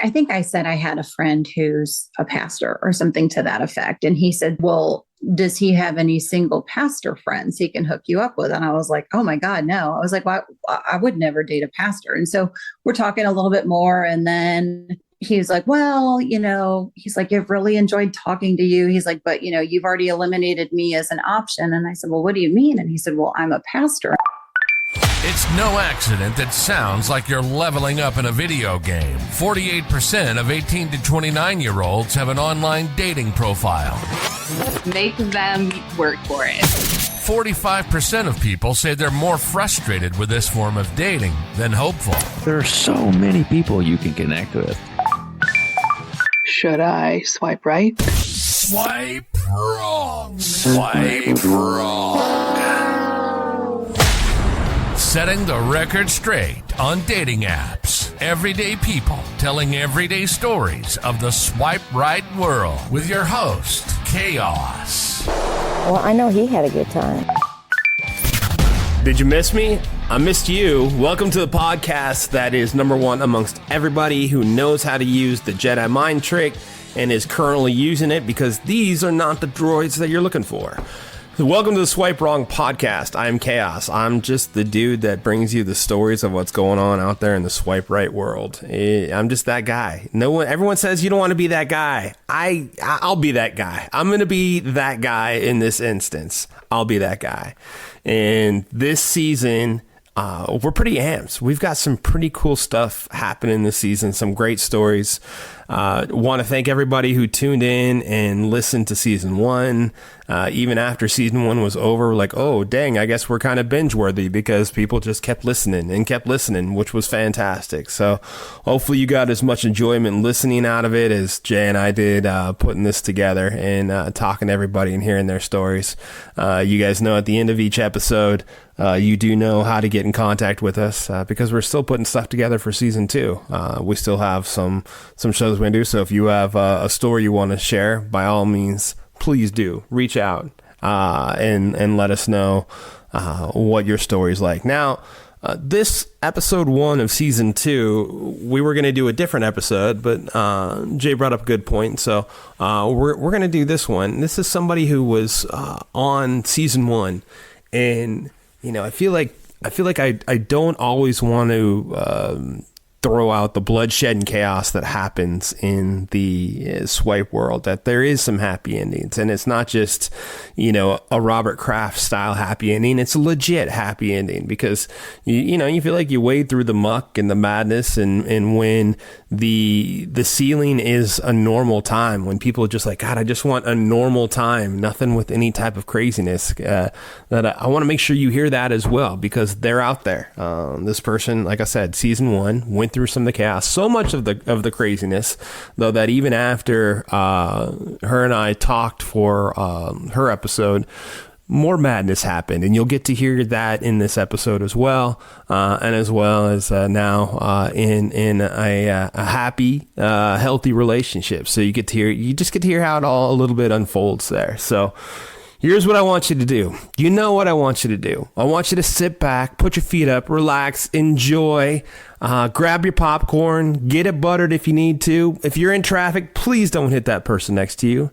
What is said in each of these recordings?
I think I said I had a friend who's a pastor or something to that effect. And he said, well, does he have any single pastor friends he can hook you up with? And I was like, oh my God, no. I was like, well, I would never date a pastor. And so we're talking a little bit more. And then he was like, well, he's like, I've really enjoyed talking to you. He's like, but you've already eliminated me as an option. And I said, well, what do you mean? And he said, well, I'm a pastor. It's no accident that sounds like you're leveling up in a video game. 48% of 18 to 29-year-olds have an online dating profile. Make them work for it. 45% of people say they're more frustrated with this form of dating than hopeful. There are so many people you can connect with. Should I swipe right? Swipe wrong. Swipe wrong. Setting the record straight on dating apps. Everyday people telling everyday stories of the swipe right world with your host, Chaos. Well, I know he had a good time. Did you miss me? I missed you. Welcome to the podcast that is number one amongst everybody who knows how to use the Jedi mind trick and is currently using it, because these are not the droids that you're looking for. Welcome to the Swipe Wrong podcast. I'm Chaos. I'm just the dude that brings you the stories of what's going on out there in the swipe right world. I'm just that guy. Everyone says you don't want to be that guy. I'll be that guy. I'm going to be that guy in this instance. I'll be that guy. And this season, we're pretty amped. We've got some pretty cool stuff happening this season. Some great stories. Want to thank everybody who tuned in and listened to season one. Even after season one was over, like, oh, dang, I guess we're kind of binge worthy because people just kept listening, which was fantastic. So hopefully you got as much enjoyment listening out of it as Jay and I did putting this together and talking to everybody and hearing their stories. You guys know at the end of each episode, you do know how to get in contact with us because we're still putting stuff together for season two. We still have some shows we can do. So if you have a story you want to share, by all means, please do reach out and let us know what your story's like. Now, this episode 1 of season 2, we were going to do a different episode, but Jay brought up a good point. So we're going to do this one. This is somebody who was on season 1, and I feel like I don't always want to throw out the bloodshed and chaos that happens in the swipe world, that there is some happy endings, and it's not just, a Robert Kraft style happy ending. It's a legit happy ending because, you feel like you wade through the muck and the madness, and when the ceiling is a normal time, when people are just like, God, I just want a normal time, nothing with any type of craziness, that I want to make sure you hear that as well, because they're out there. This person, like I said, season 1 went through some of the chaos, so much of the craziness, though, that even after her and I talked for her episode, more madness happened, and you'll get to hear that in this episode as well, and as well as now in a happy, healthy relationship. So you just get to hear how it all a little bit unfolds there. So here's what I want you to do. You know what I want you to do. I want you to sit back, put your feet up, relax, enjoy, grab your popcorn, get it buttered if you need to. If you're in traffic, please don't hit that person next to you,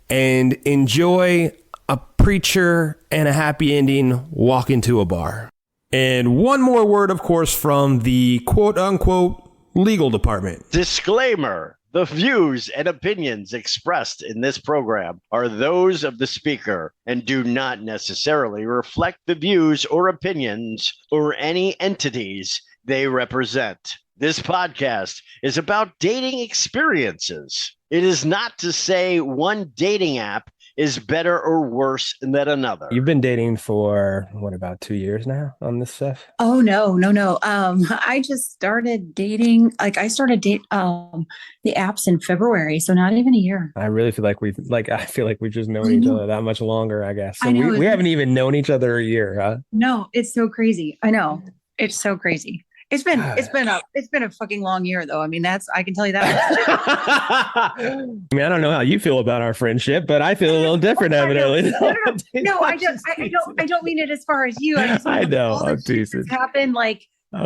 and enjoy a preacher and a happy ending walk into a bar. And one more word, of course, from the quote unquote legal department. Disclaimer. The views and opinions expressed in this program are those of the speaker and do not necessarily reflect the views or opinions or any entities they represent. This podcast is about dating experiences. It is not to say one dating app is better or worse than another. You've been dating for, about 2 years now on this stuff? Oh, no. I just started dating. I started the apps in February, so not even a year. I really feel like we've just known each other that much longer, I guess. So we haven't even known each other a year, huh? No, it's so crazy. I know. It's so crazy. It's been a fucking long year, though. I mean, I can tell you that. I mean, I don't know how you feel about our friendship, but I feel a little different, evidently. No, I don't mean it as far as you. I know. All the shit that's happened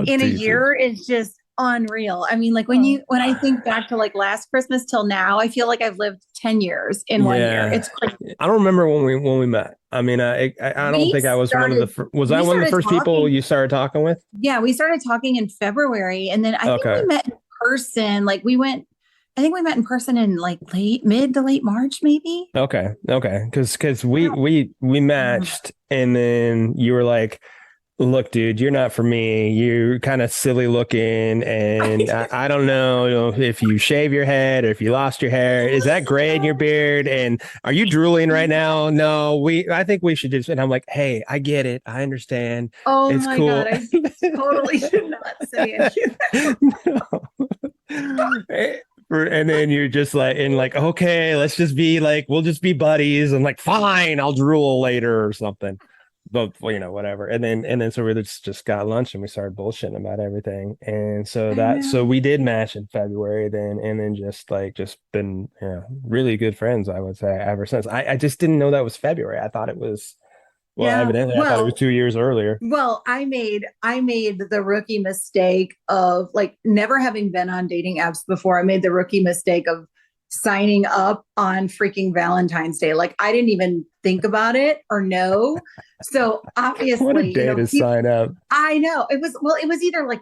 in a year is just unreal. I mean, like when I think back to like last Christmas till now, I feel like I've lived 10 years in 1 year. It's crazy. I don't remember when we met. I mean, I don't think I was one of the was I one of the first people you started talking with? Yeah, we started talking in February, and then I think we met in person. Like I think we met in person in like mid to late March, maybe. Okay. Because we matched, and then you were like, look, dude, you're not for me. You're kind of silly looking. And I don't know if you shave your head or if you lost your hair. Is that gray in your beard? And are you drooling right now? No, I think we should just. And I'm like, hey, I get it. I understand. Oh it's my cool. God. I totally did not say anything. No. And then you're just like, okay, let's just be like, we'll just be buddies. And like, fine, I'll drool later or something. But whatever. And then so we just got lunch and we started bullshitting about everything. And so we did match in February then, and then just been really good friends, I would say, ever since. I just didn't know that was February. I thought it was evidently I thought it was 2 years earlier. Well, I made the rookie mistake of like never having been on dating apps before. I made the rookie mistake of signing up on freaking Valentine's Day. Like I didn't even think about it or know. So obviously, what a day to sign up. I know it was either like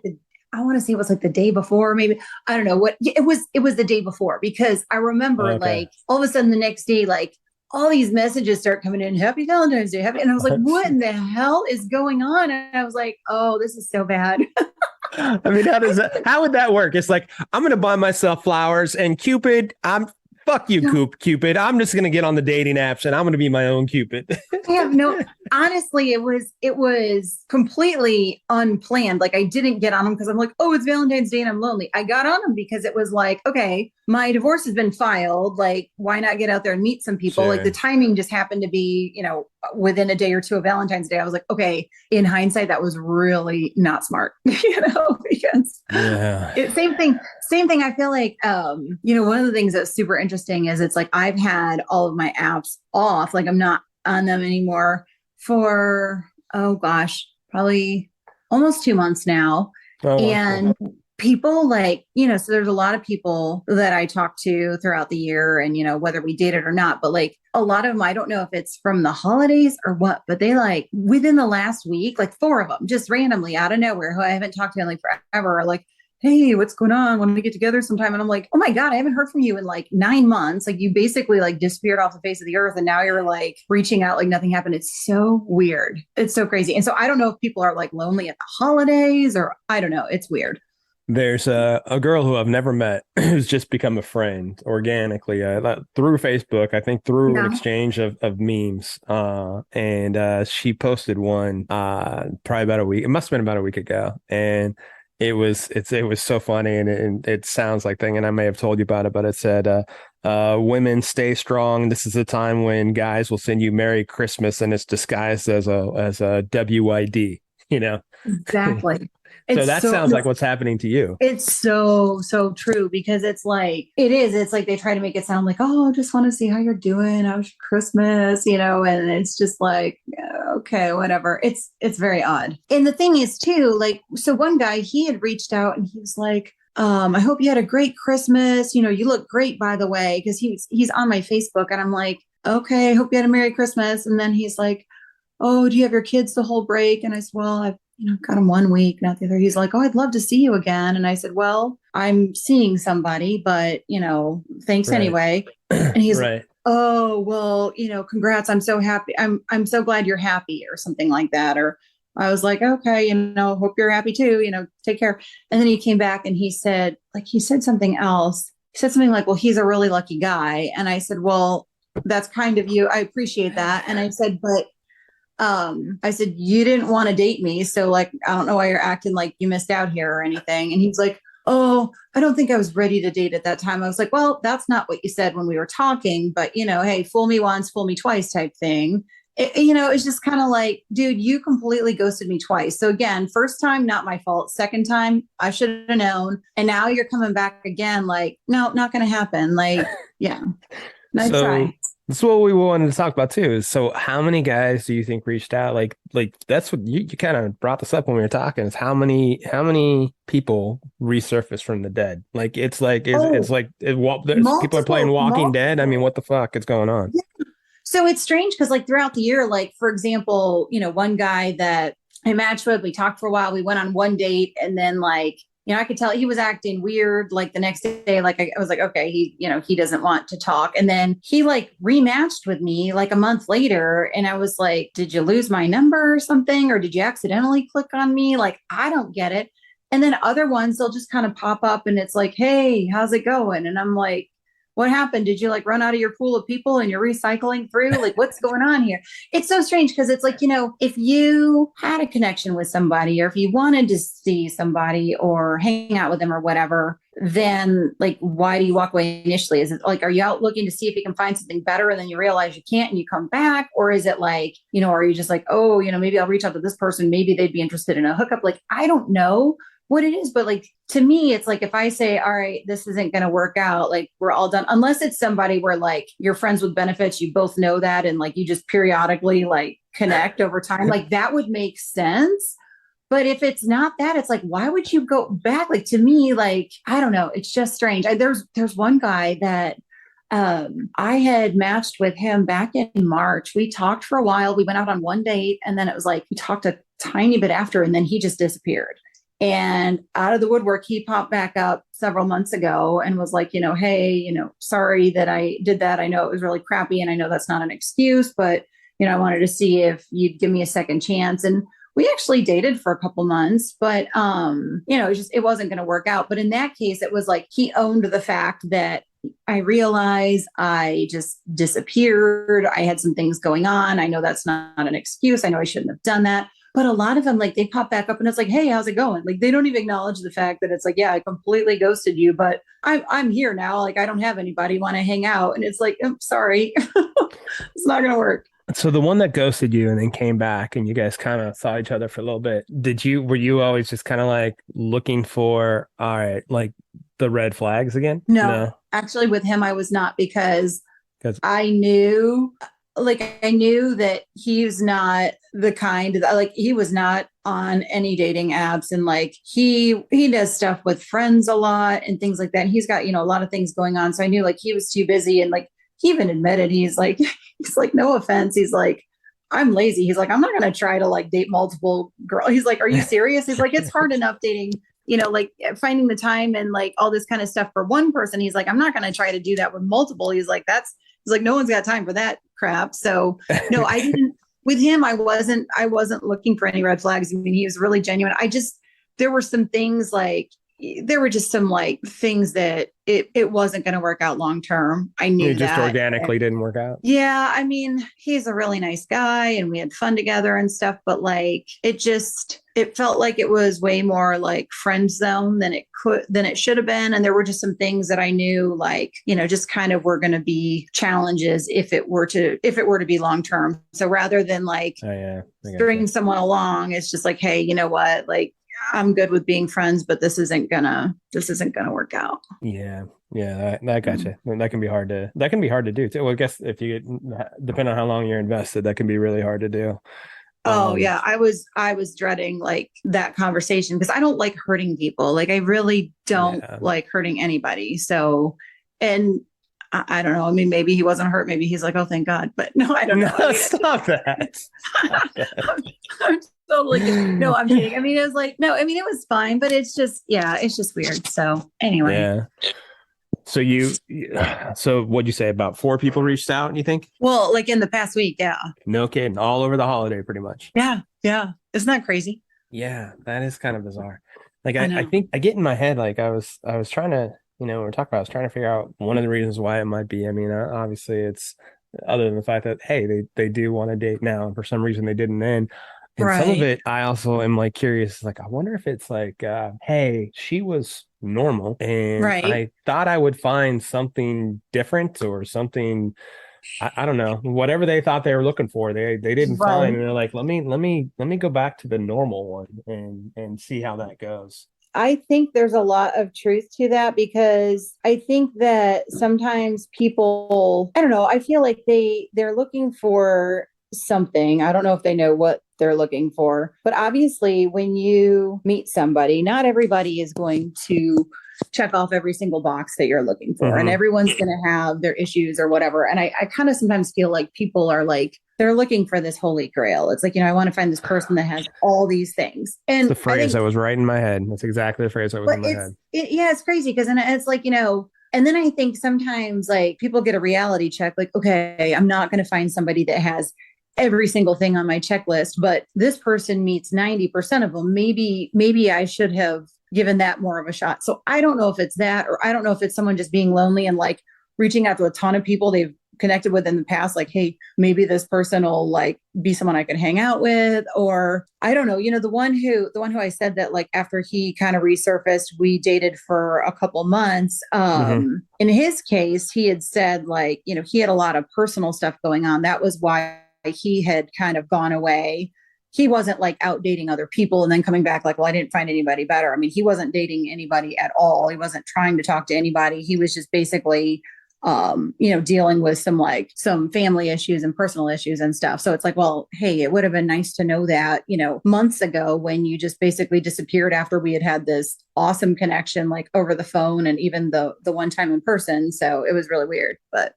I want to say it was like the day before, maybe. I don't know what it was. It was the day before because I remember like all of a sudden the next day, like all these messages start coming in. Happy Valentine's Day. And I was like, what in the hell is going on? And I was like, oh, this is so bad. I mean, how would that work? It's like, I'm going to buy myself flowers and Cupid, fuck you, Cupid. I'm just going to get on the dating apps and I'm going to be my own Cupid. Honestly, it was completely unplanned. Like I didn't get on them because I'm like, oh, it's Valentine's Day and I'm lonely. I got on them because it was like, okay, my divorce has been filed. Like, why not get out there and meet some people? Sure. Like the timing just happened to be, within a day or two of Valentine's Day. I was like, okay, in hindsight, that was really not smart, because same thing. I feel like, one of the things that's super interesting is it's like, I've had all of my apps off. Like I'm not on them anymore for, probably almost 2 months now. And people like, so there's a lot of people that I talk to throughout the year and, whether we dated or not, but like a lot of them, I don't know if it's from the holidays or what, but they like within the last week, like 4 of them just randomly out of nowhere who I haven't talked to in like forever are like, hey, what's going on? Want to get together sometime? And I'm like, oh my God, I haven't heard from you in like 9 months. Like you basically like disappeared off the face of the earth. And now you're like reaching out like nothing happened. It's so weird. It's so crazy. And so I don't know if people are like lonely at the holidays or I don't know. It's weird. There's a girl who I've never met who's just become a friend organically through Facebook, I think through an exchange of memes. And she posted one probably about a week. It must have been about a week ago. And it was so funny, and it sounds like thing, and I may have told you about it, but it said, women stay strong. This is a time when guys will send you Merry Christmas, and it's disguised as a WID, Exactly. So that sounds like what's happening to you. It's so true because it's like they try to make it sound like, oh, I just want to see how you're doing. How's your Christmas? And it's just like, okay, whatever. It's very odd. And the thing is too, like, so one guy, he had reached out and he was like, I hope you had a great Christmas. You look great, by the way, because he's on my Facebook and I'm like, okay, hope you had a Merry Christmas. And then he's like, oh, do you have your kids the whole break? And I said, well, I've got him 1 week, not the other. He's like, oh, I'd love to see you again. And I said, well, I'm seeing somebody, but, thanks anyway. And he's like, oh, well, congrats. I'm so happy. I'm so glad you're happy or something like that. Or I was like, okay, hope you're happy too, take care. And then he came back and he said something else. He said something like, well, he's a really lucky guy. And I said, well, that's kind of you. I appreciate that. And I said, but you didn't want to date me. So like, I don't know why you're acting like you missed out here or anything. And he's like, oh, I don't think I was ready to date at that time. I was like, well, that's not what you said when we were talking, but hey, fool me once, fool me twice type thing. It's just kind of like, dude, you completely ghosted me twice. So again, first time, not my fault. Second time, I should have known. And now you're coming back again. Like, no, not going to happen. Like, yeah, nice try. That's what we wanted to talk about too. Is so how many guys do you think reached out? Like that's what you kind of brought this up when we were talking. Is how many people resurfaced from the dead? Like it's like it's Oh, like people are playing multiple, Walking Dead. I mean, multiple. what the fuck is going on? So it's strange because like throughout the year, like for example, one guy that I matched with, we talked for a while, we went on one date, and then like, I could tell he was acting weird. Like the next day, like I was like, okay, he doesn't want to talk. And then he like rematched with me like a month later. And I was like, did you lose my number or something? Or did you accidentally click on me? Like, I don't get it. And then other ones, they'll just kind of pop up and it's like, hey, how's it going? And I'm like, what happened? Did you like run out of your pool of people and you're recycling through? Like, what's going on here? It's so strange because it's like, if you had a connection with somebody or if you wanted to see somebody or hang out with them or whatever, then like, why do you walk away initially? Is it like, are you out looking to see if you can find something better and then you realize you can't and you come back? Or is it like, are you just like, oh, maybe I'll reach out to this person. Maybe they'd be interested in a hookup. Like, I don't know what it is, but like to me it's like if I say, all right, this isn't going to work out, like we're all done, unless it's somebody where like you're friends with benefits, you both know that, and like you just periodically like connect over time, like that would make sense. But if it's not that, it's like, why would you go back? Like to me, like I don't know, it's just strange. There's one guy that I had matched with him back in March. We talked for a while, we went out on one date, and then it was like we talked a tiny bit after, and then he just disappeared. And out of the woodwork, he popped back up several months ago and was like, hey, sorry that I did that. I know it was really crappy and I know that's not an excuse, but, I wanted to see if you'd give me a second chance. And we actually dated for a couple months, but, it wasn't going to work out. But in that case, it was like he owned the fact that I realize I just disappeared. I had some things going on. I know that's not an excuse. I know I shouldn't have done that. But a lot of them, like they pop back up and it's like, hey, how's it going? Like they don't even acknowledge the fact that it's like, yeah, I completely ghosted you, but I'm here now. Like I don't have anybody want to hang out. And it's like, I'm sorry, it's not going to work. So the one that ghosted you and then came back and you guys kind of saw each other for a little bit. Were you always just kind of like looking for, all right, like the red flags again? No, actually with him, I was not, because I knew that he's not the kind that, like, he was not on any dating apps, and like he does stuff with friends a lot and things like that. And he's got, a lot of things going on. So I knew like he was too busy, and like he even admitted he's like, no offense. He's like, I'm lazy. He's like, I'm not going to try to like date multiple girls. He's like, are you serious? He's like, it's hard enough dating, like finding the time and like all this kind of stuff for one person. He's like, I'm not going to try to do that with multiple. He's like, no one's got time for that crap. So no, I didn't, with him, I wasn't looking for any red flags. I mean, he was really genuine. There were some things like, there were just some like things that it wasn't going to work out long term. I knew it just that organically didn't work out. Yeah. I mean, he's a really nice guy and we had fun together and stuff, but like, it felt like it was way more like friend zone than it should have been. And there were just some things that I knew, like, just kind of were going to be challenges if it were to be long term. So rather than like string someone along, it's just like, hey, you know what? Like, I'm good with being friends, but this isn't gonna work out. Yeah. I gotcha. That can be hard to do too. Well, I guess if you depending on how long you're invested, that can be really hard to do. Oh yeah. I was dreading like that conversation because I don't like hurting people. Like I really don't like hurting anybody. So, and I don't know. I mean, maybe he wasn't hurt. Maybe he's like, oh, thank God. But no, I don't know. No, stop that. I'm totally kidding. No, I'm kidding. I mean, it was like, no, I mean, it was fine, but it's just weird. So anyway. Yeah. So what'd you say, about 4 people reached out, you think? Well, like in the past week. Yeah. No kidding. All over the holiday, pretty much. Yeah. Yeah. Isn't that crazy? Yeah. That is kind of bizarre. Like, I think I get in my head, like I was trying to, we're talking about, I was trying to figure out one of the reasons why it might be. I mean, obviously it's other than the fact that, hey, they do want to date now, and for some reason they didn't then. And some of it, I also am like curious, like, I wonder if it's like, hey, she was normal and I thought I would find something different or something. I don't know, whatever they thought they were looking for, they didn't find. And they're like, let me go back to the normal one and see how that goes. I think there's a lot of truth to that because I think that sometimes people, I don't know, I feel like they're looking for something. I don't know if they know what they're looking for, but obviously when you meet somebody, not everybody is going to check off every single box that you're looking for. And everyone's going to have their issues or whatever. And I kind of sometimes feel like people are like, they're looking for this holy grail. It's like, I want to find this person that has all these things. And the phrase that was right in my head. That's exactly the phrase that was in my head. It's crazy because it's like, and then I think sometimes like people get a reality check, like, okay, I'm not going to find somebody that has every single thing on my checklist, but this person meets 90% of them. Maybe I should have given that more of a shot. So I don't know if it's that, or I don't know if it's someone just being lonely and like reaching out to a ton of people they've connected with in the past. Like, hey, maybe this person will like be someone I could hang out with, or I don't know, the one who I said that like after he kind of resurfaced, we dated for a couple months. In his case, he had said like, he had a lot of personal stuff going on. That was why he had kind of gone away. He wasn't like out dating other people and then coming back like, well, I didn't find anybody better. I mean, he wasn't dating anybody at all. He wasn't trying to talk to anybody. He was just basically, dealing with some family issues and personal issues and stuff. So it's like, well, hey, it would have been nice to know that, months ago when you just basically disappeared after we had this awesome connection, like over the phone and even the one time in person. So it was really weird, but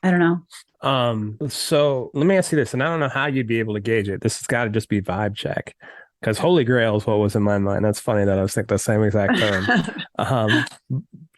I don't know. So let me ask you this, and I don't know how you'd be able to gauge it. This has got to just be vibe check, because Holy Grail is what was in my mind. That's funny that I was thinking the same exact term.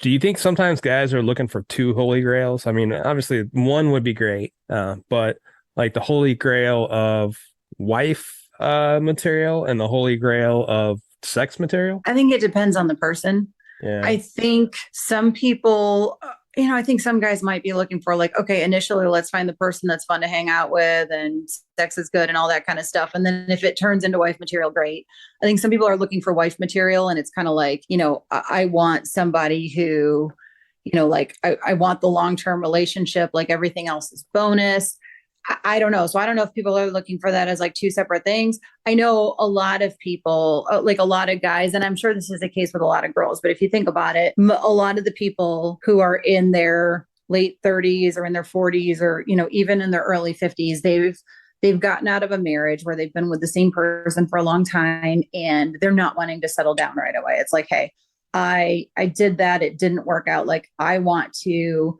Do you think sometimes guys are looking for two Holy Grails? I mean, obviously one would be great, but like the Holy Grail of wife material and the Holy Grail of sex material? I think it depends on the person. Yeah. I think some people, I think some guys might be looking for like, okay, initially let's find the person that's fun to hang out with and sex is good and all that kind of stuff. And then if it turns into wife material, great. I think some people are looking for wife material and it's kind of like, I want somebody who, like I want the long-term relationship, like everything else is bonus. I don't know. So I don't know if people are looking for that as like two separate things. I know a lot of people, like a lot of guys, and I'm sure this is the case with a lot of girls, but if you think about it, a lot of the people who are in their late 30s or in their 40s or, even in their early 50s, they've gotten out of a marriage where they've been with the same person for a long time and they're not wanting to settle down right away. It's like, hey, I did that. It didn't work out. Like I want to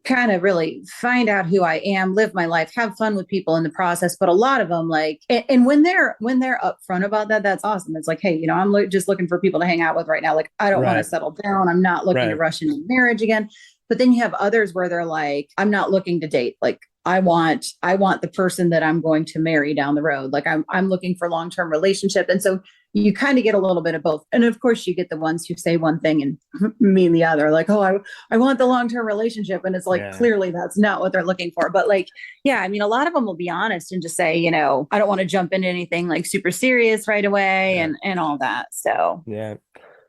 kind of really find out who I am, live my life, have fun with people in the process. But a lot of them like, and when they're upfront about that, that's awesome. It's like, hey, I'm just looking for people to hang out with right now. Like, I don't want to settle down. I'm not looking to rush into marriage again. But then you have others where they're like, I'm not looking to date. Like, I want the person that I'm going to marry down the road. Like I'm looking for long-term relationship. And so you kind of get a little bit of both. And of course you get the ones who say one thing and mean the other, like, oh, I want the long-term relationship. And it's like, clearly that's not what they're looking for. But like, yeah, I mean, a lot of them will be honest and just say, I don't want to jump into anything like super serious right away and all that. So, yeah.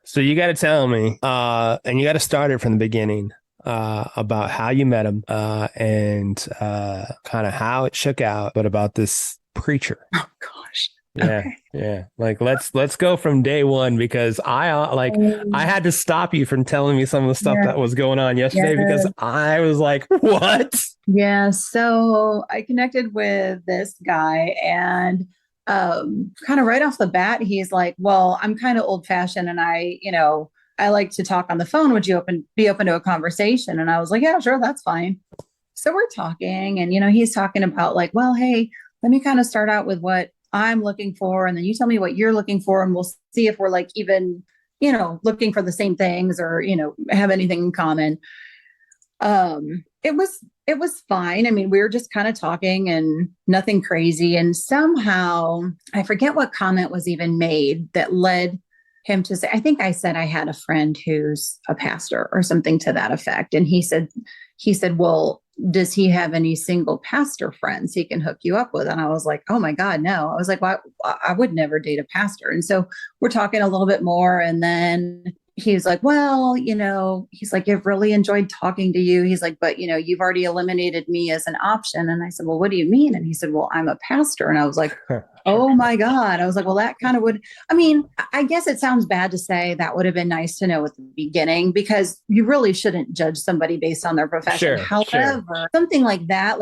So you got to tell me, and you got to start it from the beginning. About how you met him and kind of how it shook out, but about this preacher. Oh gosh. Yeah. Okay. Yeah. Like let's go from day one, because I had to stop you from telling me some of the stuff that was going on yesterday because I was like, what? Yeah. So I connected with this guy and kind of right off the bat, he's like, well, I'm kind of old fashioned and I like to talk on the phone. Would you be open to a conversation? And I was like, yeah, sure. That's fine. So we're talking and, he's talking about like, well, hey, let me kind of start out with what I'm looking for. And then you tell me what you're looking for. And we'll see if we're like even, looking for the same things or, have anything in common. It was fine. I mean, we were just kind of talking and nothing crazy. And somehow I forget what comment was even made that led him to say, I think I said I had a friend who's a pastor or something to that effect. And he said, well, does he have any single pastor friends he can hook you up with? And I was like, oh my God, no. I was like, well, I would never date a pastor. And so we're talking a little bit more. And then he's like, well, he's like, I've really enjoyed talking to you. He's like, but you've already eliminated me as an option. And I said, well, what do you mean? And he said, well, I'm a pastor. And I was like, oh my God. I was like, well, that kind of would, I mean, I guess it sounds bad to say that would have been nice to know at the beginning, because you really shouldn't judge somebody based on their profession. However, something like that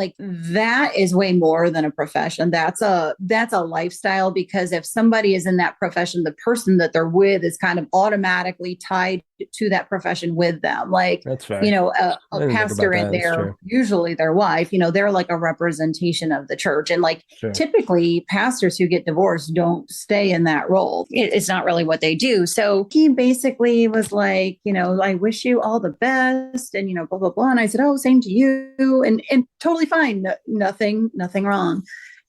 is way more than a profession. That's a lifestyle, because if somebody is in that profession, the person that they're with is kind of automatically tied to that profession with them. Like, that's fair. A pastor in there, usually their wife, they're like a representation of the church. And like, typically pastors who get divorced don't stay in that role. It's not really what they do. So he basically was like, I wish you all the best, and, blah, blah, blah. And I said, oh, same to you. And totally fine. Nothing wrong.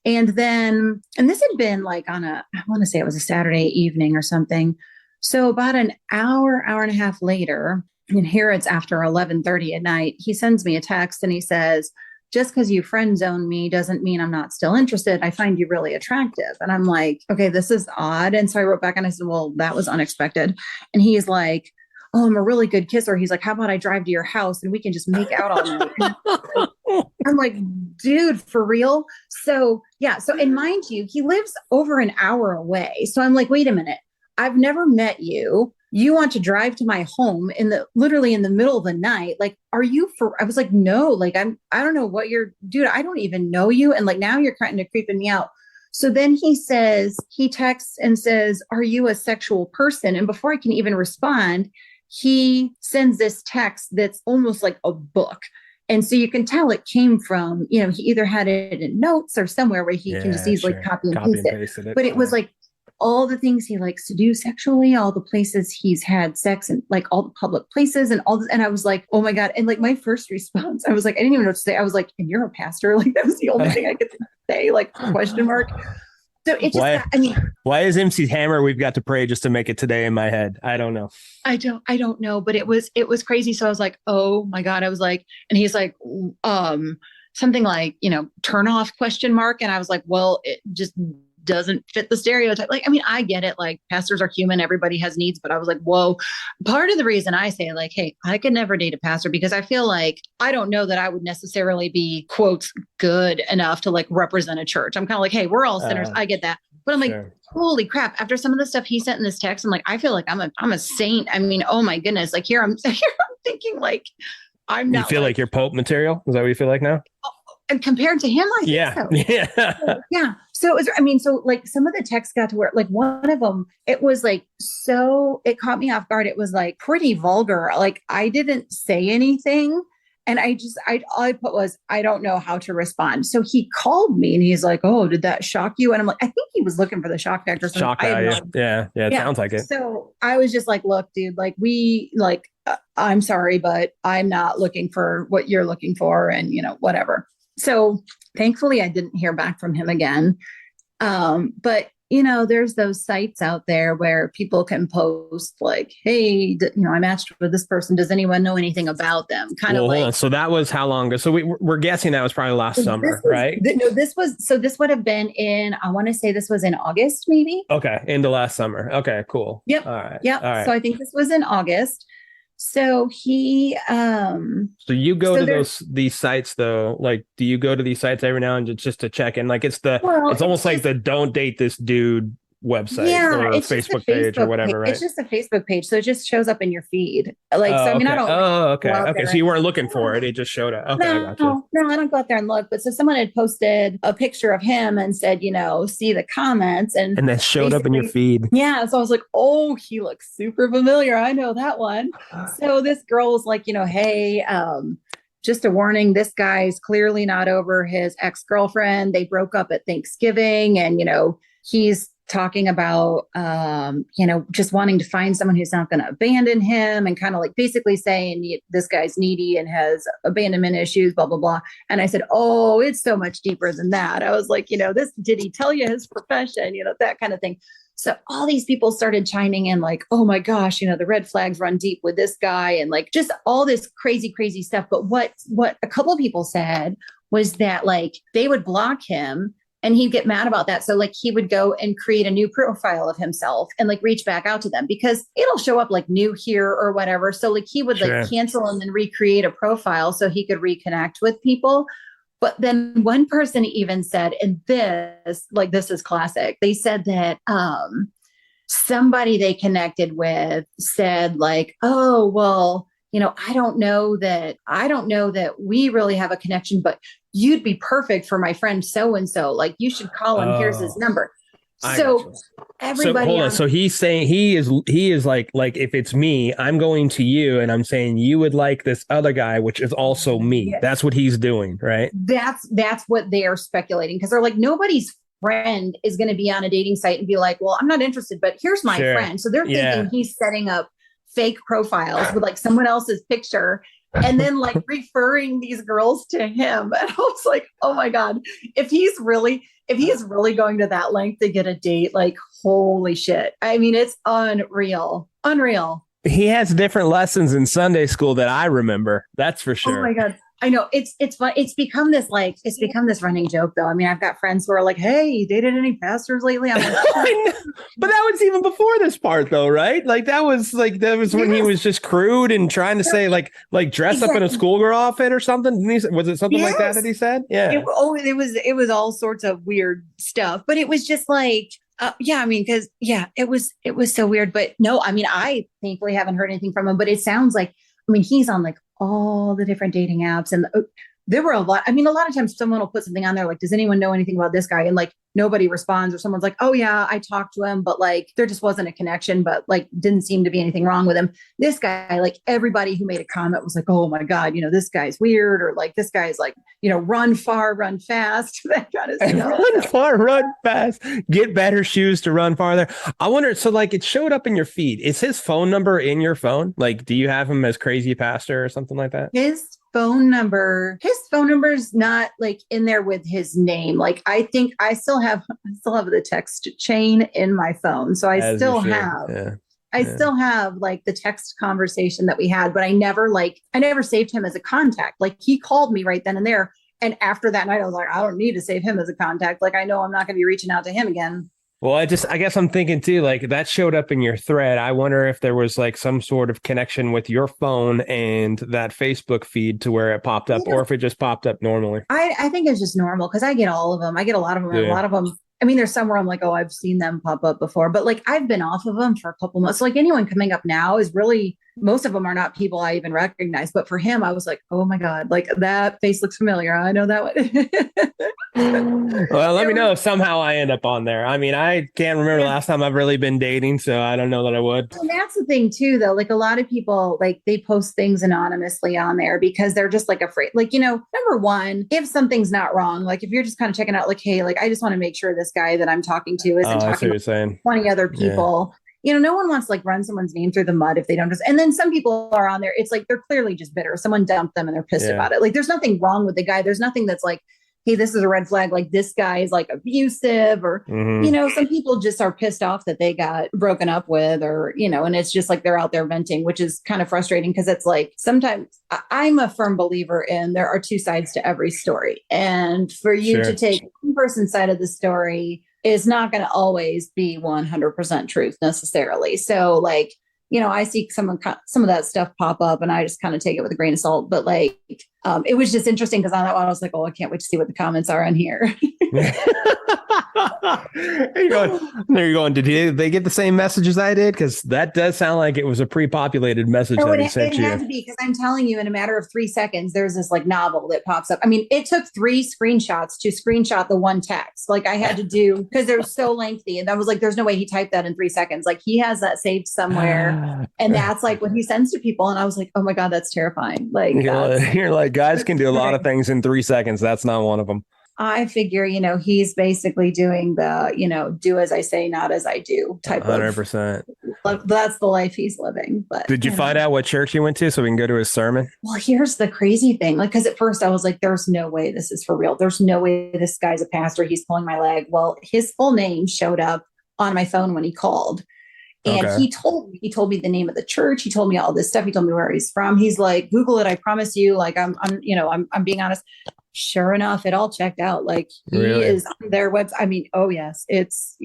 And then, and this had been like I want to say it was a Saturday evening or something. So about an hour and a half later, and here it's after 11:30 at night, he sends me a text and he says, just because you friend zone me doesn't mean I'm not still interested. I find you really attractive. And I'm like, okay, this is odd. And so I wrote back and I said, well, that was unexpected. And he's like, oh, I'm a really good kisser. He's like, how about I drive to your house and we can just make out all night? I'm like, dude, for real? So yeah. So, and mind you, he lives over an hour away. So I'm like, wait a minute. I've never met you. You want to drive to my home literally in the middle of the night. Like, are you I was like, no, like, I don't know what dude, I don't even know you. And like, now you're kind of creeping me out. So then he texts and says, are you a sexual person? And before I can even respond, he sends this text that's almost like a book. And so you can tell it came from, he either had it in notes or somewhere where he can just easily copy and paste it. But it was like, all the things he likes to do sexually, all the places he's had sex, and like all the public places and all this. And I was like, oh my God. And like my first response, I was like, I didn't even know what to say. I was like, and you're a pastor? Like, that was the only thing I could say, like, question mark. So it just, why is MC Hammer we've got to pray just to make it today in my head? I don't know. I don't know, but it was crazy. So I was like, oh my God. I was like, and he's like, something like, turn off question mark. And I was like, well, it just doesn't fit the stereotype. Like, I mean, I get it. Like, pastors are human. Everybody has needs. But I was like, whoa. Part of the reason I say, like, hey, I could never date a pastor, because I feel like I don't know that I would necessarily be, quotes, good enough to like represent a church. I'm kind of like, hey, we're all sinners. I get that. But I'm like, holy crap. After some of the stuff he sent in this text, I'm like, I feel like I'm a saint. I mean, oh my goodness. Like, here I'm thinking like, I'm not. You feel like you're Pope material? Is that what you feel like now? And compared to him, I think so. Yeah. So it was, so like some of the texts got to where, like, one of them, it was like, it caught me off guard. It was like pretty vulgar. Like, I didn't say anything. And all I put was, I don't know how to respond. So he called me and he's like, oh, did that shock you? And I'm like, I think he was looking for the shock factor. Shock value. Yeah. It sounds like it. So I was just like, look, dude, like I'm sorry, but I'm not looking for what you're looking for, and, whatever. So thankfully I didn't hear back from him again. But there's those sites out there where people can post like, hey, I matched with this person. Does anyone know anything about them? Kind of like. So that was how long ago? So we're guessing that was probably last summer, right? This would have been I want to say this was in August, maybe. Okay. Into last summer. Okay, cool. Yep. All right. Yep. All right. So I think this was in August. So he, so you go to these sites though, like, do you go to these sites every now and then just to check in? Like, it's almost like the don't date this dude website or Facebook page or whatever, right? It's just a Facebook page. So it just shows up in your feed. Like, so I mean, I don't. Oh, okay. Okay. So you weren't looking for it. It just showed up. Okay. I gotcha. No, I don't go out there and look. But so someone had posted a picture of him and said, see the comments, and that showed up in your feed. Yeah. So I was like, oh, he looks super familiar. I know that one. So this girl was like, hey, just a warning, this guy's clearly not over his ex-girlfriend. They broke up at Thanksgiving, and, he's talking about, just wanting to find someone who's not going to abandon him, and kind of like basically saying this guy's needy and has abandonment issues, blah, blah, blah. And I said, oh, it's so much deeper than that. I was like, did he tell you his profession, that kind of thing. So all these people started chiming in like, oh my gosh, the red flags run deep with this guy, and like just all this crazy, crazy stuff. But what a couple of people said was that like they would block him and he'd get mad about that. So like he would go and create a new profile of himself and like reach back out to them, because it'll show up like new here or whatever. So like he would like cancel and then recreate a profile so he could reconnect with people. But then one person even said, and this is classic. They said that somebody they connected with said like, oh, well, I don't know that we really have a connection, but you'd be perfect for my friend so and so. Like, you should call him. Here's his number. So everybody. So hold on. So he's saying he is like if it's me, I'm going to you and I'm saying you would like this other guy, which is also me. Yes. That's what he's doing, right? That's what they are speculating, because they're like, nobody's friend is going to be on a dating site and be like, well, I'm not interested, but here's my friend. So they're thinking he's setting up fake profiles with like someone else's picture and then like referring these girls to him. And I was like, oh my God, if he's really going to that length to get a date, like, holy shit. I mean, it's unreal. He has different lessons in Sunday school that I remember. That's for sure. Oh my God. I know it's fun. It's become this running joke though. I mean, I've got friends who are like, hey, you dated any pastors lately? I'm like, but that was even before this part though, right? Like that was when he was just crude and trying to say like dress up in a schoolgirl outfit or something. Was it something like that he said? Yeah. It was all sorts of weird stuff, but it was just like, I mean, because it was so weird. But no, I mean, I thankfully haven't heard anything from him, but it sounds like, I mean, he's on like all the different dating apps, and there were a lot. I mean, a lot of times someone will put something on there like, does anyone know anything about this guy? And like nobody responds, or someone's like, oh yeah, I talked to him, but like there just wasn't a connection, but like didn't seem to be anything wrong with him. This guy, like everybody who made a comment was like, oh my God, this guy's weird, or like this guy's like, run far, run fast, that kind of stuff. Run far, run fast, get better shoes to run farther. I wonder, so like it showed up in your feed. Is his phone number in your phone? Like, do you have him as Crazy Pastor or something like that? His phone number is not like in there with his name. Like, I think I still have the text chain in my phone. So I still have like the text conversation that we had, but I never saved him as a contact. Like, he called me right then and there. And after that night, I was like, I don't need to save him as a contact. Like, I know I'm not going to be reaching out to him again. Well, I guess I'm thinking too, like that showed up in your thread. I wonder if there was like some sort of connection with your phone and that Facebook feed to where it popped up, or if it just popped up normally. I think it's just normal, because I get all of them. I get a lot of them. Yeah. A lot of them. I mean, there's some where I'm like, oh, I've seen them pop up before, but like I've been off of them for a couple months. So, like, anyone coming up now is really, most of them are not people I even recognize. But for him, I was like, oh my God, like that face looks familiar. I know that one. Well, let me know if somehow I end up on there. I mean, I can't remember the last time I've really been dating, so I don't know that I would. And that's the thing too, though. Like, a lot of people, like, they post things anonymously on there because they're just like afraid. Like, number one, if something's not wrong, like if you're just kind of checking out, like, hey, like I just want to make sure this guy that I'm talking to isn't talking to 20 other people. Yeah. No one wants to like run someone's name through the mud if they don't and then some people are on there. It's like, they're clearly just bitter. Someone dumped them and they're pissed about it. Like, there's nothing wrong with the guy. There's nothing that's like, hey, this is a red flag. Like, this guy is like abusive, or, some people just are pissed off that they got broken up with, or, and it's just like, they're out there venting, which is kind of frustrating, because it's like, sometimes I'm a firm believer in there are two sides to every story. And for you to take one person's side of the story is not going to always be 100% truth necessarily. So like, I see some of that stuff pop up and I just kind of take it with a grain of salt. But like, it was just interesting because on that one, I was like, oh, I can't wait to see what the comments are on here. There you're going. Did they get the same message as I did? Because that does sound like it was a pre-populated message that he sent you. It had to be, because I'm telling you, in a matter of 3 seconds, there's this like novel that pops up. I mean, it took 3 screenshots to screenshot the one text. Like, I had to do, because they're so lengthy, and I was like, there's no way he typed that in 3 seconds. Like, he has that saved somewhere, and that's like what he sends to people. And I was like, oh my God, that's terrifying. Like, you're like, guys can do a lot of things in 3 seconds. That's not one of them. I figure, he's basically doing the, do as I say, not as I do type 100%. That's the life he's living. But did you find out what church he went to so we can go to his sermon? Well, here's the crazy thing. Like, because at first I was like, there's no way this is for real. There's no way this guy's a pastor. He's pulling my leg. Well, his full name showed up on my phone when he called. And he told me the name of the church. He told me all this stuff. He told me where he's from. He's like, Google it. I promise you. Like, I'm being honest. Sure enough, it all checked out. Like, he is on their website. I mean, oh yes, it's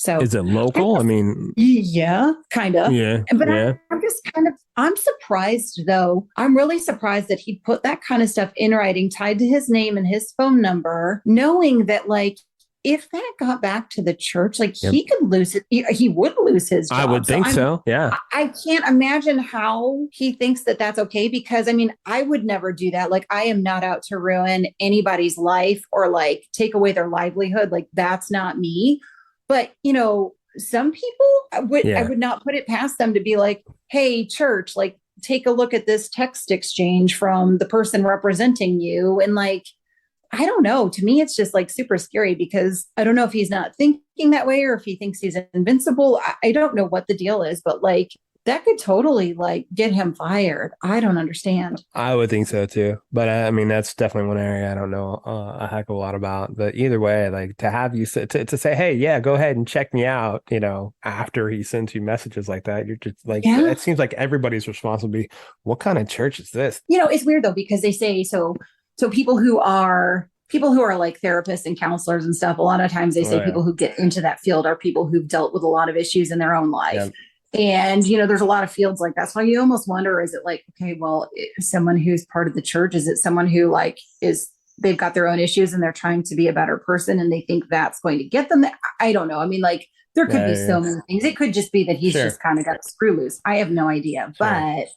So Is it local? I mean, yeah, kind of. yeah, But yeah. I'm just I'm surprised though. I'm really surprised that he put that kind of stuff in writing tied to his name and his phone number, knowing that like, if that got back to the church, like Yep. he could lose it. He would lose his job. I would think so. Yeah. I can't imagine how he thinks that that's okay, because I mean, I would never do that. Like, I am not out to ruin anybody's life or like take away their livelihood. Like, that's not me. But, you know, some people I would not put it past them to be like, hey, church, like, take a look at this text exchange from the person representing you. And like, I don't know. To me, it's just like super scary, because I don't know if he's not thinking that way or if he thinks he's invincible. I don't know what the deal is, but like, that could totally like get him fired. I don't understand. I would think so too. But I mean, that's definitely one area I don't know a heck of a lot about. But either way, like to have you to say, hey, yeah, go ahead and check me out, you know, after he sends you messages like that, you're just like, it seems like everybody's responsibility. What kind of church is this? You know, it's weird though, because they say so people who are like therapists and counselors and stuff, a lot of times they say people who get into that field are people who've dealt with a lot of issues in their own life. Yeah. And, you know, there's a lot of fields like that. So you almost wonder, is it like, okay, well, someone who's part of the church, is it someone who like they've got their own issues and they're trying to be a better person and they think that's going to get them there? I don't know. I mean, like, there could be so many things. It could just be that he's just kind of got a screw loose. I have no idea, but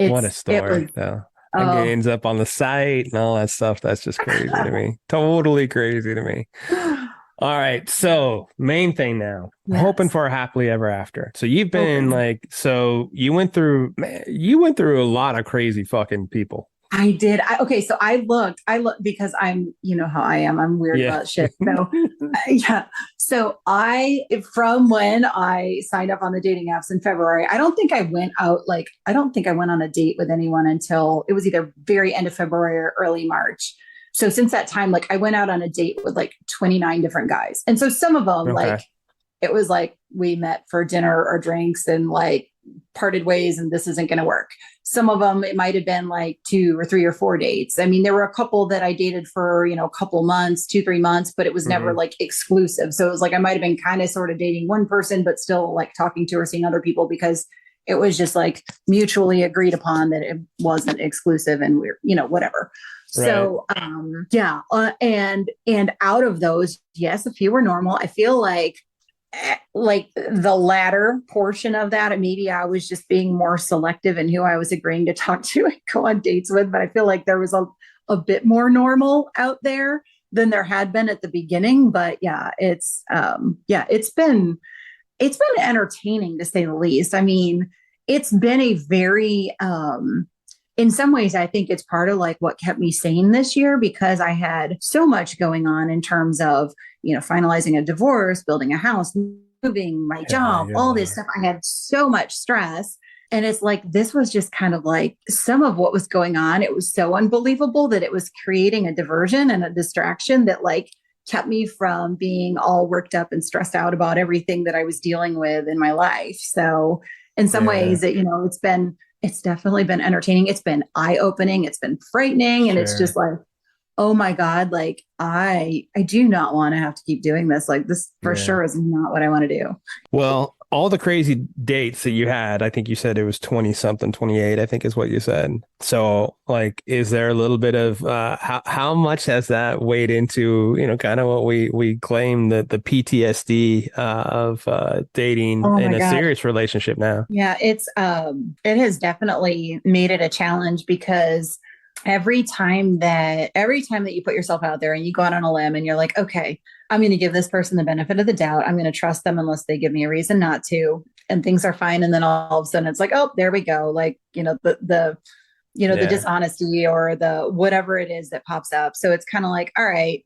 what a story though. And he ends up on the site and all that stuff. That's just crazy to me. Totally crazy to me. All right. So main thing now, hoping for a happily ever after. So you've been so you went through a lot of crazy fucking people. I did. So I looked because I'm, you know how I am. I'm weird about shit. So So from when I signed up on the dating apps in February, I don't think I went on a date with anyone until it was either very end of February or early March. So since that time, like I went out on a date with like 29 different guys. And so some of them, like, it was like we met for dinner or drinks and like parted ways and this isn't going to work. Some of them, it might've been like 2 or 3 or 4 dates. I mean, there were a couple that I dated for, you know, a couple months, 2-3 months, but it was never like exclusive. So it was like, I might've been kind of sort of dating one person, but still like talking to or seeing other people, because it was just like mutually agreed upon that it wasn't exclusive and we're, you know, whatever. Right. So, and out of those, yes, a few were normal. I feel like the latter portion of that, maybe I was just being more selective in who I was agreeing to talk to and go on dates with. But I feel like there was a bit more normal out there than there had been at the beginning. But it's been entertaining to say the least. I mean, it's been a very, in some ways, I think it's part of like what kept me sane this year, because I had so much going on in terms of, you know, finalizing a divorce, building a house, moving, my job, all this stuff. I had so much stress. And it's like, this was just kind of like some of what was going on. It was so unbelievable that it was creating a diversion and a distraction that like kept me from being all worked up and stressed out about everything that I was dealing with in my life. So in some ways that, you know, it's definitely been entertaining. It's been eye-opening. It's been frightening. And it's just like, oh my God, like I do not want to have to keep doing this. Like this for sure is not what I want to do. Well, all the crazy dates that you had, I think you said it was 20 something, 28, I think is what you said. So like, is there a little bit of, how much has that weighed into, you know, kind of what we claim that the PTSD of dating in a serious relationship now? Yeah, it has definitely made it a challenge, because every time that you put yourself out there and you go out on a limb and you're like, okay, I'm going to give this person the benefit of the doubt. I'm going to trust them unless they give me a reason not to, and things are fine. And then all of a sudden it's like, oh, there we go. Like, you know, the dishonesty or the whatever it is that pops up. So it's kind of like, all right,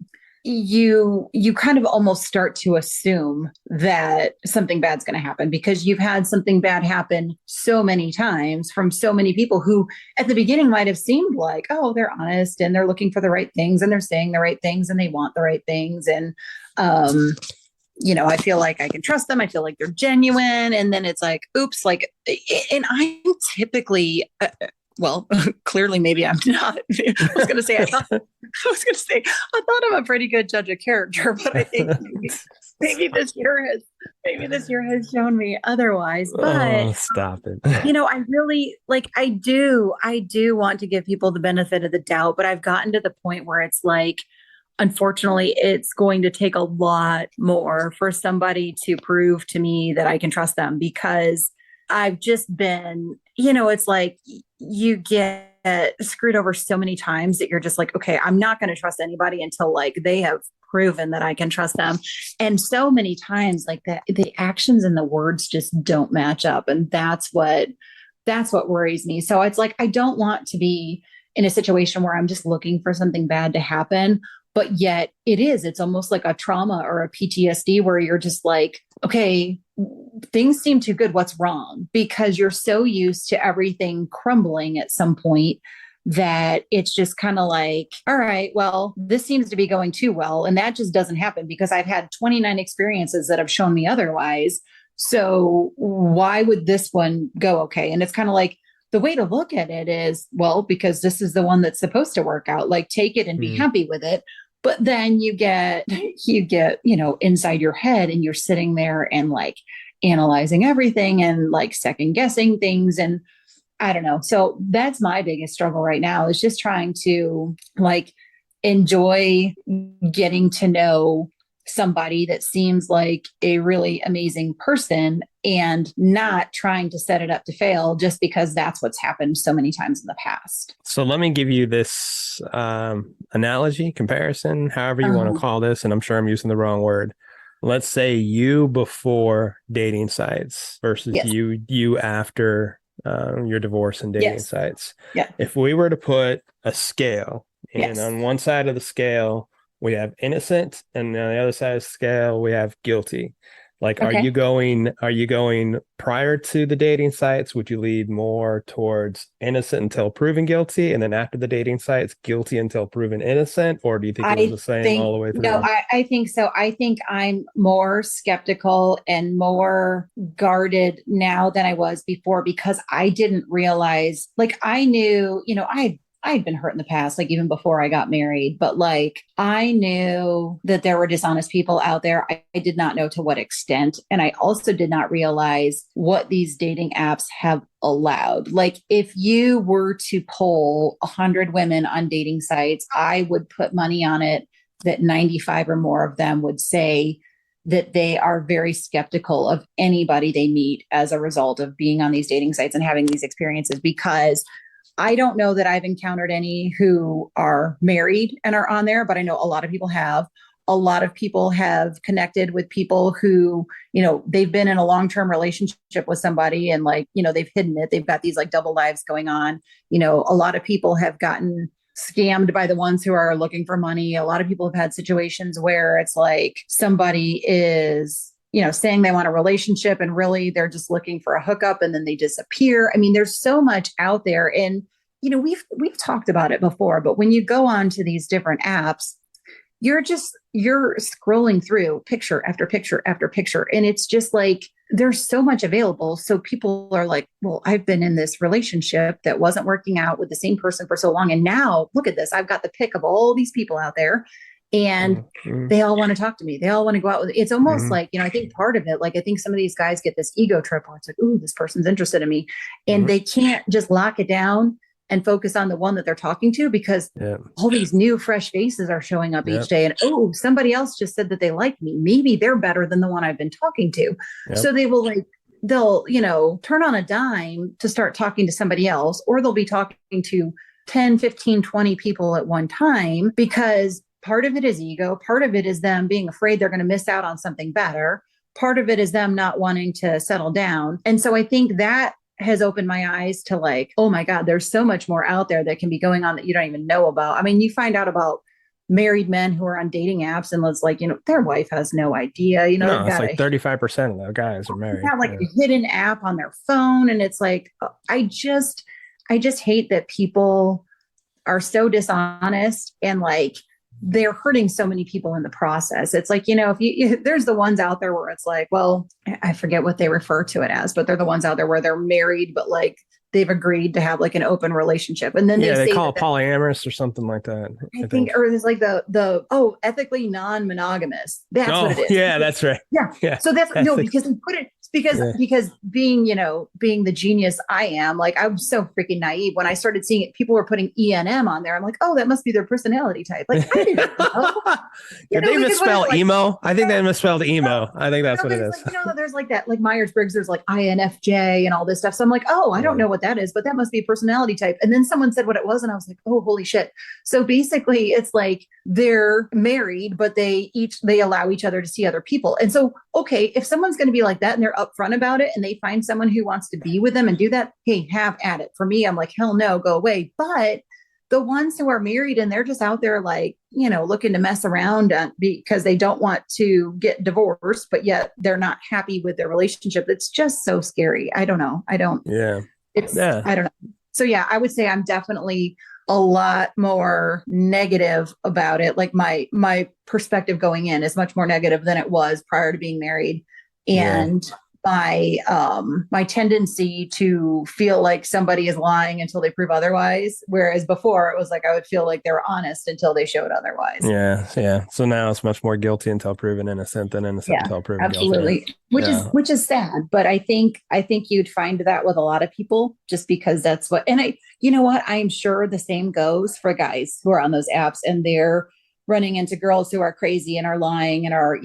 you kind of almost start to assume that something bad's going to happen, because you've had something bad happen so many times from so many people who at the beginning might have seemed like, oh, they're honest and they're looking for the right things and they're saying the right things and they want the right things. And, you know, I feel like I can trust them. I feel like they're genuine. And then it's like, oops, like, and I'm typically, well, clearly, maybe I'm not. I thought I'm a pretty good judge of character, but I think maybe this year has shown me otherwise. But Stop it. I really like I do want to give people the benefit of the doubt, but I've gotten to the point where it's like, unfortunately, it's going to take a lot more for somebody to prove to me that I can trust them, because I've just been, it's like you get screwed over so many times that you're just like, okay, I'm not going to trust anybody until like they have proven that I can trust them. And so many times like that, the actions and the words just don't match up. And that's what worries me. So it's like, I don't want to be in a situation where I'm just looking for something bad to happen. But yet it's almost like a trauma or a PTSD where you're just like, okay, things seem too good. What's wrong? Because you're so used to everything crumbling at some point that it's just kind of like, all right, well, this seems to be going too well. And that just doesn't happen because I've had 29 experiences that have shown me otherwise. So why would this one go okay? And it's kind of like, the way to look at it is, well, because this is the one that's supposed to work out, like take it and be happy with it. But then you get, inside your head and you're sitting there and like analyzing everything and like second guessing things. And I don't know. So that's my biggest struggle right now, is just trying to like enjoy getting to know somebody that seems like a really amazing person and not trying to set it up to fail just because that's what's happened so many times in the past. So let me give you this analogy, comparison, however you want to call this. And I'm sure I'm using the wrong word. Let's say you before dating sites versus you after your divorce and dating sites. Yeah. If we were to put a scale, and on one side of the scale, we have innocent, and on the other side of the scale, we have guilty. Like, are you going prior to the dating sites? Would you lead more towards innocent until proven guilty? And then after the dating sites, guilty until proven innocent? Or do you think it was the same all the way through? No, I think so. I think I'm more skeptical and more guarded now than I was before, because I didn't realize, like, I knew, I'd been hurt in the past, like even before I got married, but like I knew that there were dishonest people out there. I did not know to what extent. And I also did not realize what these dating apps have allowed. Like if you were to poll 100 women on dating sites, I would put money on it that 95 or more of them would say that they are very skeptical of anybody they meet as a result of being on these dating sites and having these experiences, because I don't know that I've encountered any who are married and are on there, but I know a lot of people have. A lot of people have connected with people who, they've been in a long-term relationship with somebody and like, they've hidden it. They've got these like double lives going on. A lot of people have gotten scammed by the ones who are looking for money. A lot of people have had situations where it's like somebody is saying they want a relationship and really they're just looking for a hookup and then they disappear. I mean, there's so much out there, and, we've talked about it before, but when you go on to these different apps, you're scrolling through picture after picture after picture. And it's just like, there's so much available. So people are like, well, I've been in this relationship that wasn't working out with the same person for so long. And now look at this. I've got the pick of all these people out there. And they all want to talk to me. They all want to go out with. It's almost like, I think part of it, like I think some of these guys get this ego trip where it's like, ooh, this person's interested in me. And they can't just lock it down and focus on the one that they're talking to, because all these new fresh faces are showing up each day. And, oh, somebody else just said that they like me. Maybe they're better than the one I've been talking to. So they'll turn on a dime to start talking to somebody else, or they'll be talking to 10, 15, 20 people at one time, because part of it is ego. Part of it is them being afraid they're going to miss out on something better. Part of it is them not wanting to settle down. And so I think that has opened my eyes to like, oh my God, there's so much more out there that can be going on that you don't even know about. I mean, you find out about married men who are on dating apps and it's like, their wife has no idea, no, it's like 35% of the guys are married. They have like a hidden app on their phone. And it's like, I just hate that people are so dishonest and like, they're hurting so many people in the process. It's like, if there's the ones out there where it's like, well, I forget what they refer to it as, but they're the ones out there where they're married, but like they've agreed to have like an open relationship. And then Yeah, they say call it polyamorous or something like that. I think, or it's like the ethically non-monogamous. That's what it is. Yeah, that's right. Yeah. Yeah. So that's no, because they put it because being, being the genius I am, like I'm so freaking naive. When I started seeing it, people were putting ENM on there. I'm like, oh, that must be their personality type. Like I didn't know. Did they misspell emo? I think they misspelled emo. I think that's what it is. Like, there's like that, like Myers-Briggs, there's like INFJ and all this stuff. So I'm like, oh, I don't know what that is, but that must be a personality type. And then someone said what it was, and I was like, oh, holy shit. So basically it's like they're married, but they allow each other to see other people. And so, okay, if someone's going to be like that and they're upfront about it and they find someone who wants to be with them and do that, hey, have at it. For me, I'm like, hell no, go away. But the ones who are married and they're just out there like, looking to mess around because they don't want to get divorced, but yet they're not happy with their relationship. It's just so scary. I don't know. I don't know. So yeah, I would say I'm definitely a lot more negative about it. Like my perspective going in is much more negative than it was prior to being married. And my tendency to feel like somebody is lying until they prove otherwise. Whereas before it was like, I would feel like they were honest until they showed otherwise. Yeah. Yeah. So now it's much more guilty until proven innocent than innocent until proven guilty. Which is sad. But I think you'd find that with a lot of people just because that's what, and you know what, I'm sure the same goes for guys who are on those apps and they're running into girls who are crazy and are lying and are,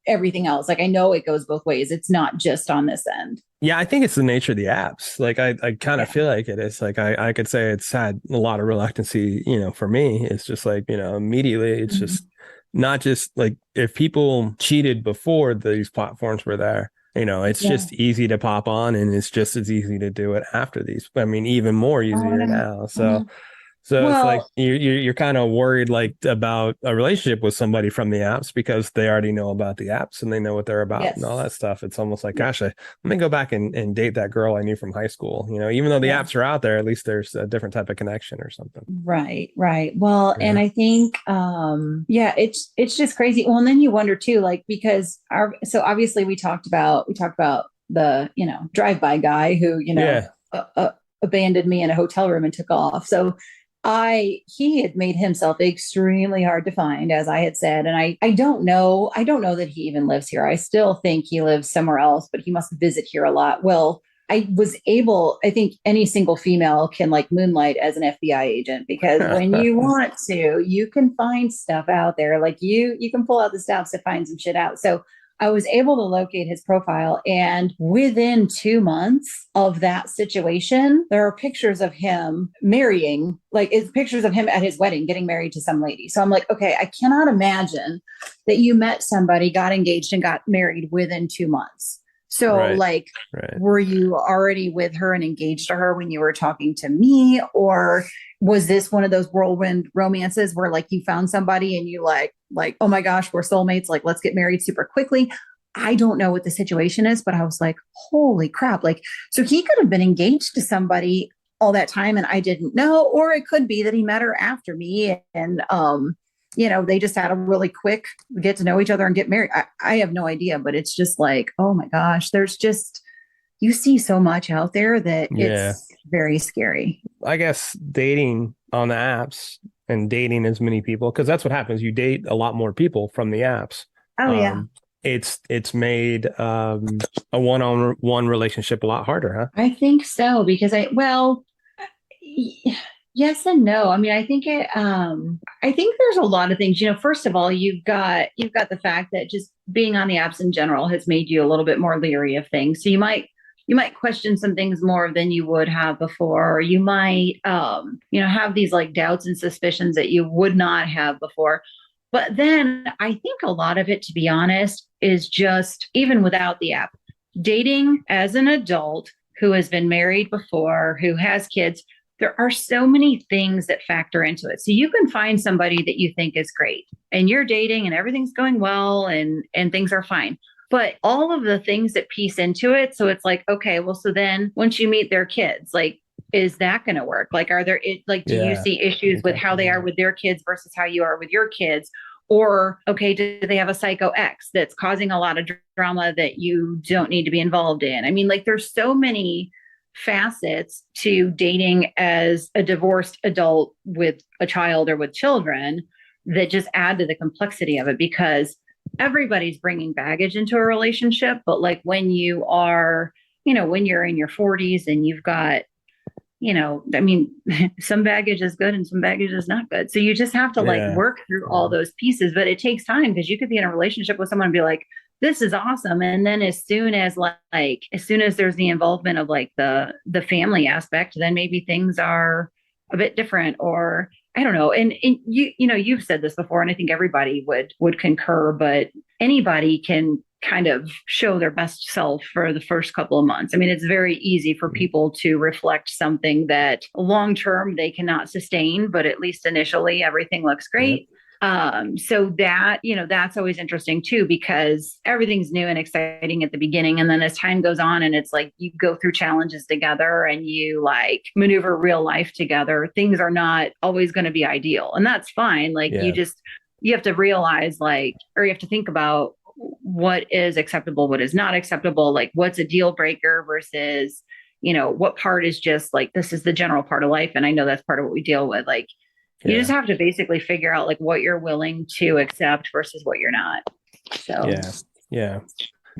everything else. Like I know it goes both ways. It's not just on this end. Yeah, I think it's the nature of the apps. Like I kind of feel like it is. Like I could say it's had a lot of reluctancy, for me. It's just like, immediately it's just not just like if people cheated before these platforms were there, it's just easy to pop on and it's just as easy to do it after these. I mean, even more easier now. So it's like you're kind of worried like about a relationship with somebody from the apps because they already know about the apps and they know what they're about and all that stuff. It's almost like, gosh, let me go back and date that girl I knew from high school. Even though the apps are out there, at least there's a different type of connection or something. Right. Well, and I think, it's just crazy. Well, and then you wonder too, like, because so obviously we talked about the, drive-by guy who, abandoned me in a hotel room and took off. So he had made himself extremely hard to find, as I had said. And I don't know that he even lives here. I still think he lives somewhere else, but he must visit here a lot. Well, I think any single female can like moonlight as an FBI agent because when you want to, you can find stuff out there. Like you can pull out the stops to find some shit out. So I was able to locate his profile, and within 2 months of that situation, there are pictures of him marrying, like it's pictures of him at his wedding, getting married to some lady. So I'm like, okay, I cannot imagine that you met somebody, got engaged and got married within 2 months. So were you already with her and engaged to her when you were talking to me? Or was this one of those whirlwind romances where like you found somebody and you like, oh my gosh, we're soulmates. Like, let's get married super quickly. I don't know what the situation is, but I was like, holy crap. Like, so he could have been engaged to somebody all that time and I didn't know, or it could be that he met her after me and, they just had a really quick get to know each other and get married. I have no idea, but it's just like, oh my gosh, you see so much out there that it's very scary. I guess dating on the apps and dating as many people, because that's what happens. You date a lot more people from the apps. Oh, yeah. It's made a one-on-one relationship a lot harder, huh? I think so, because yes and no. I mean, I think I think there's a lot of things. First of all, you've got the fact that just being on the apps in general has made you a little bit more leery of things. So you might question some things more than you would have before. Or you might have these like doubts and suspicions that you would not have before. But then I think a lot of it, to be honest, is just even without the app, dating as an adult who has been married before, who has kids. There are so many things that factor into it. So you can find somebody that you think is great and you're dating and everything's going well and things are fine. But all of the things that piece into it. So it's like, okay, well, so then once you meet their kids, like, is that going to work? Like, do you see issues with how they are with their kids versus how you are with your kids? Or, okay, do they have a psycho ex that's causing a lot of drama that you don't need to be involved in? I mean, like, there's so many facets to dating as a divorced adult with a child or with children that just add to the complexity of it, because everybody's bringing baggage into a relationship. But like when you are, when you're in your 40s and you've got, some baggage is good and some baggage is not good. So you just have to like work through all those pieces, but it takes time, because you could be in a relationship with someone and be like, this is awesome. And then as soon as there's the involvement of like the family aspect, then maybe things are a bit different, or I don't know. And you've said this before, and I think everybody would concur, but anybody can kind of show their best self for the first couple of months. I mean, it's very easy for people to reflect something that long term they cannot sustain, but at least initially everything looks great. So that, that's always interesting too, because everything's new and exciting at the beginning. And then as time goes on and it's like you go through challenges together and you like maneuver real life together, things are not always going to be ideal. And that's fine. Like you have to realize or you have to think about what is acceptable, what is not acceptable, like what's a deal breaker versus, what part is just like, this is the general part of life. And I know that's part of what we deal with. Like, you just have to basically figure out like what you're willing to accept versus what you're not. So, yeah.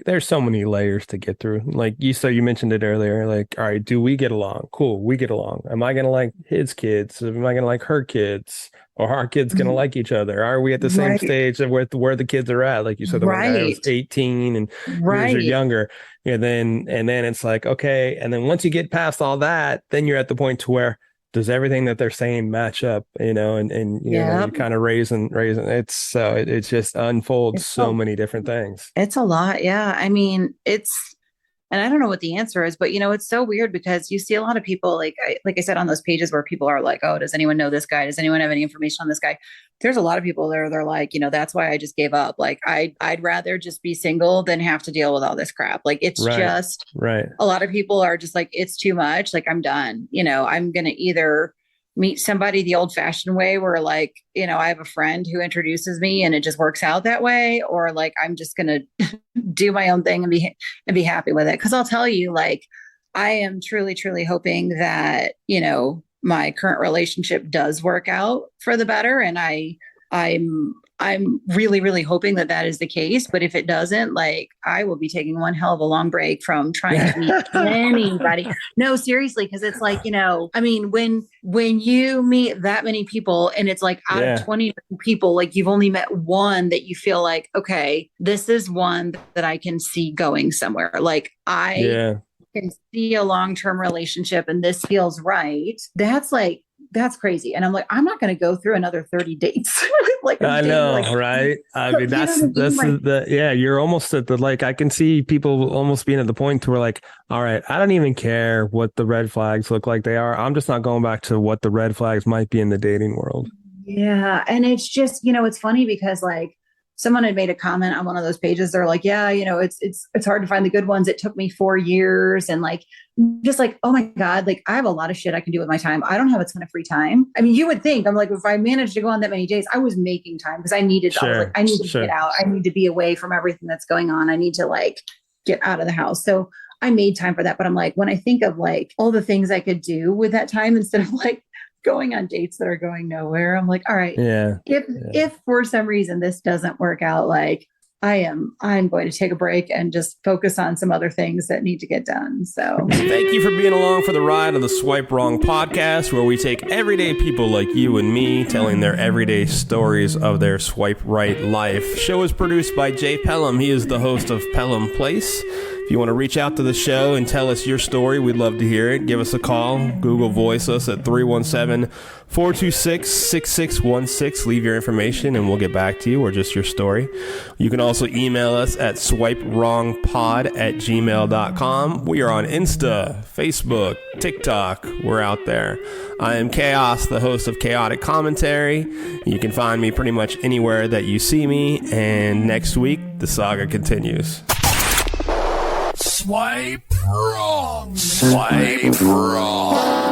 There's so many layers to get through. Like you mentioned it earlier, like, all right, do we get along? Cool. We get along. Am I going to like his kids? Am I going to like her kids? Or are our kids going to like each other? Are we at the same stage of where the kids are at? Like you said, the one guy was 18 and years are younger. And then it's like, okay. And then once you get past all that, then you're at the point to where does everything that they're saying match up, and you're kind of raising it just unfolds many different things. It's a lot. Yeah. I mean, and I don't know what the answer is, but it's so weird because you see a lot of people, like I said, on those pages where people are like, oh, does anyone know this guy? Does anyone have any information on this guy? There's a lot of people there. They're like, that's why I just gave up. Like, I'd rather just be single than have to deal with all this crap. Like, it's just a lot of people are just like, it's too much. Like, I'm done. I'm going to either meet somebody the old fashioned way where like, I have a friend who introduces me and it just works out that way. Or like, I'm just going to do my own thing and be happy with it. Cause I'll tell you, like, I am truly, truly hoping that, my current relationship does work out for the better. And I'm really, really hoping that is the case. But if it doesn't, like, I will be taking one hell of a long break from trying to meet anybody. No, seriously. Because it's like, I mean, when you meet that many people and it's like out of 20 people, like you've only met one that you feel like, okay, this is one that I can see going somewhere. Like I can see a long-term relationship and this feels right. That's crazy. And I'm like, I'm not going to go through another 30 dates. Like, I know, right? I mean, you're almost at the, like, I can see people almost being at the point to where like, all right, I don't even care what the red flags look like they are. I'm just not going back to what the red flags might be in the dating world. Yeah. And it's just, it's funny because like, someone had made a comment on one of those pages. They're like, yeah, it's hard to find the good ones. It took me 4 years. And like, just like, oh my God, like I have a lot of shit I can do with my time. I don't have a ton of free time. I mean, you would think, I'm like, if I managed to go on that many days, I was making time because I needed to get out. I need to be away from everything that's going on. I need to like get out of the house. So I made time for that. But I'm like, when I think of like all the things I could do with that time instead of like going on dates that are going nowhere, I'm like, all right, if for some reason this doesn't work out, like I'm going to take a break and just focus on some other things that need to get done. So thank you for being along for the ride of the Swipe Wrong podcast, where we take everyday people like you and me telling their everyday stories of their swipe right life. The show is produced by Jay Pelham. He is the host of Pelham Place. If you want to reach out to the show and tell us your story, we'd love to hear it. Give us a call. Google Voice us at 317-426-6616. Leave your information and we'll get back to you, or just your story. You can also email us at swipewrongpod@gmail.com. We are on Insta, Facebook, TikTok. We're out there. I am Chaos, the host of Chaotic Commentary. You can find me pretty much anywhere that you see me. And next week, the saga continues. Swipe wrong. Swipe wrong.